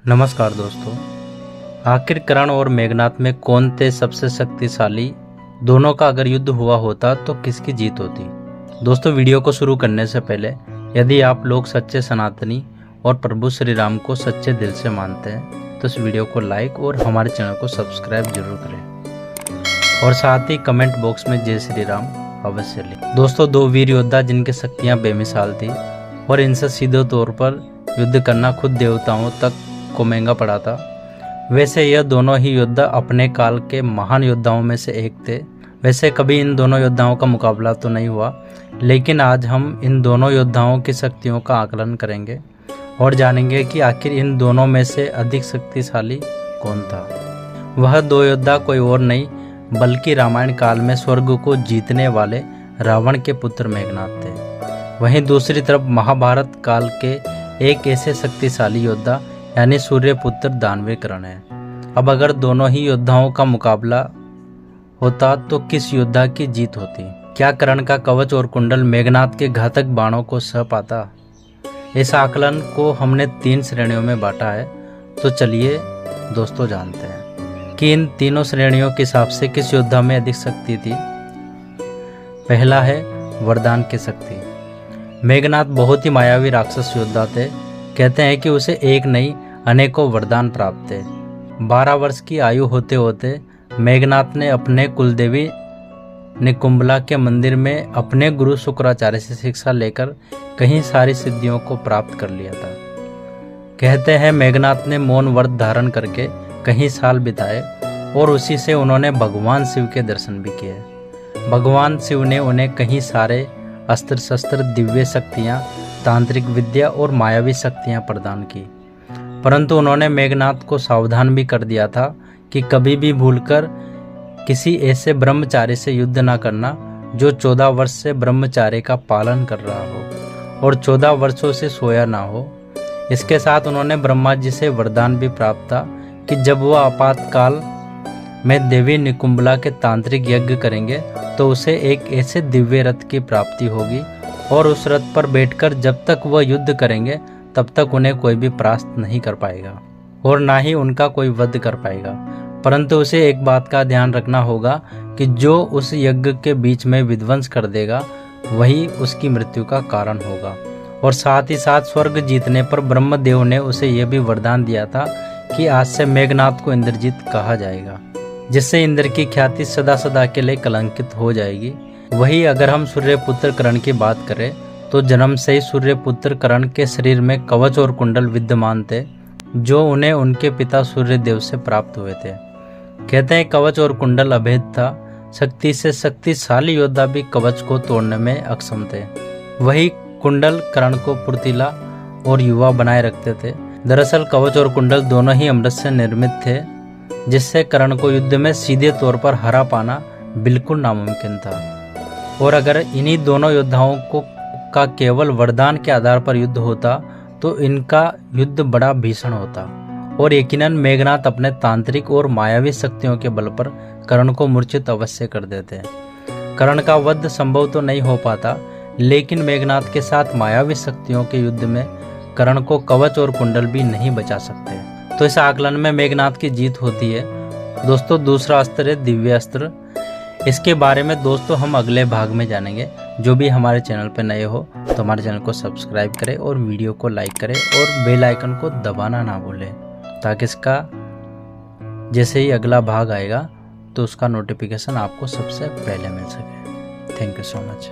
नमस्कार दोस्तों। आखिर कर्ण और मेघनाथ में कौन थे सबसे शक्तिशाली? दोनों का अगर युद्ध हुआ होता तो किसकी जीत होती? दोस्तों, वीडियो को शुरू करने से पहले यदि आप लोग सच्चे सनातनी और प्रभु श्री राम को सच्चे दिल से मानते हैं तो इस वीडियो को लाइक और हमारे चैनल को सब्सक्राइब जरूर करें और साथ ही कमेंट बॉक्स में जय श्री राम अवश्य लिखें। दोस्तों, दो वीर योद्धा जिनकी शक्तियाँ बेमिसाल थी और इनसे सीधे तौर पर युद्ध करना खुद देवताओं तक को महंगा पड़ा था। वैसे यह दोनों ही योद्धा अपने काल के महान योद्धाओं में से एक थे। वैसे कभी इन दोनों योद्धाओं का मुकाबला तो नहीं हुआ, लेकिन आज हम इन दोनों योद्धाओं की शक्तियों का आकलन करेंगे और जानेंगे कि आखिर इन दोनों में से अधिक शक्तिशाली कौन था। वह दो योद्धा कोई और नहीं बल्कि रामायण काल में स्वर्ग को जीतने वाले रावण के पुत्र मेघनाथ थे। वहीं दूसरी तरफ महाभारत काल के एक ऐसे शक्तिशाली योद्धा यानी सूर्यपुत्र दानवीर कर्ण है। अब अगर दोनों ही योद्धाओं का मुकाबला होता तो किस योद्धा की जीत होती? क्या कर्ण का कवच और कुंडल मेघनाथ के घातक बाणों को सह पाता? इस आकलन को हमने 3 श्रेणियों में बांटा है। तो चलिए दोस्तों जानते हैं कि इन तीनों श्रेणियों के हिसाब से किस योद्धा में अधिक शक्ति थी। पहला है वरदान की शक्ति। मेघनाथ बहुत ही मायावी राक्षस योद्धा थे। कहते हैं कि उसे एक नहीं अनेकों वरदान प्राप्त थे। 12 वर्ष की आयु होते होते मेघनाथ ने अपने कुलदेवी निकुंबला के मंदिर में अपने गुरु शुक्राचार्य से शिक्षा लेकर कई सारी सिद्धियों को प्राप्त कर लिया था। कहते हैं मेघनाथ ने मौन व्रत धारण करके कई साल बिताए और उसी से उन्होंने भगवान शिव के दर्शन भी किए। भगवान शिव ने उन्हें कई सारे अस्त्र शस्त्र, दिव्य शक्तियाँ, तांत्रिक विद्या और मायावी शक्तियां प्रदान की, परंतु उन्होंने मेघनाथ को सावधान भी कर दिया था कि कभी भी भूलकर किसी ऐसे ब्रह्मचारी से युद्ध न करना जो 14 वर्ष से ब्रह्मचार्य का पालन कर रहा हो और 14 वर्षों से सोया ना हो। इसके साथ उन्होंने ब्रह्मा जी से वरदान भी प्राप्त था कि जब वह आपातकाल में देवी निकुंबला के तांत्रिक यज्ञ करेंगे तो उसे एक ऐसे दिव्य रथ की प्राप्ति होगी और उस रथ पर बैठकर जब तक वह युद्ध करेंगे तब तक उन्हें कोई भी परास्त नहीं कर पाएगा और ना ही उनका कोई वध कर पाएगा। परंतु उसे एक बात का ध्यान रखना होगा कि जो उस यज्ञ के बीच में विध्वंस कर देगा वही उसकी मृत्यु का कारण होगा। और साथ ही साथ स्वर्ग जीतने पर ब्रह्मदेव ने उसे यह भी वरदान दिया था कि आज से मेघनाथ को इंद्रजीत कहा जाएगा, जिससे इंद्र की ख्याति सदा सदा के लिए कलंकित हो जाएगी। वही अगर हम सूर्यपुत्र कर्ण की बात करें तो जन्म से ही सूर्यपुत्र कर्ण के शरीर में कवच और कुंडल विद्यमान थे जो उन्हें उनके पिता सूर्यदेव से प्राप्त हुए थे। कहते हैं कवच और कुंडल अभेद था। शक्ति से शक्तिशाली योद्धा भी कवच को तोड़ने में अक्षम थे। वही कुंडल कर्ण को फुर्तीला और युवा बनाए रखते थे। दरअसल कवच और कुंडल दोनों ही अमृत से निर्मित थे, जिससे कर्ण को युद्ध में सीधे तौर पर हरा पाना बिल्कुल नामुमकिन था। और अगर इन्हीं दोनों योद्धाओं का केवल वरदान के आधार पर युद्ध होता तो इनका युद्ध बड़ा भीषण होता और यकीनन मेघनाथ अपने तांत्रिक और मायावी शक्तियों के बल पर कर्ण को मूर्छित अवश्य कर देते। कर्ण का वध संभव तो नहीं हो पाता, लेकिन मेघनाथ के साथ मायावी शक्तियों के युद्ध में कर्ण को कवच और कुंडल भी नहीं बचा सकते। तो इस आकलन में मेघनाथ की जीत होती है। दोस्तों, दूसरा अस्त्र है दिव्य अस्त्र। इसके बारे में दोस्तों हम अगले भाग में जानेंगे। जो भी हमारे चैनल पर नए हो तो हमारे चैनल को सब्सक्राइब करें और वीडियो को लाइक करें और बेल आइकन को दबाना ना भूलें, ताकि इसका जैसे ही अगला भाग आएगा तो उसका नोटिफिकेशन आपको सबसे पहले मिल सके। Thank you so much.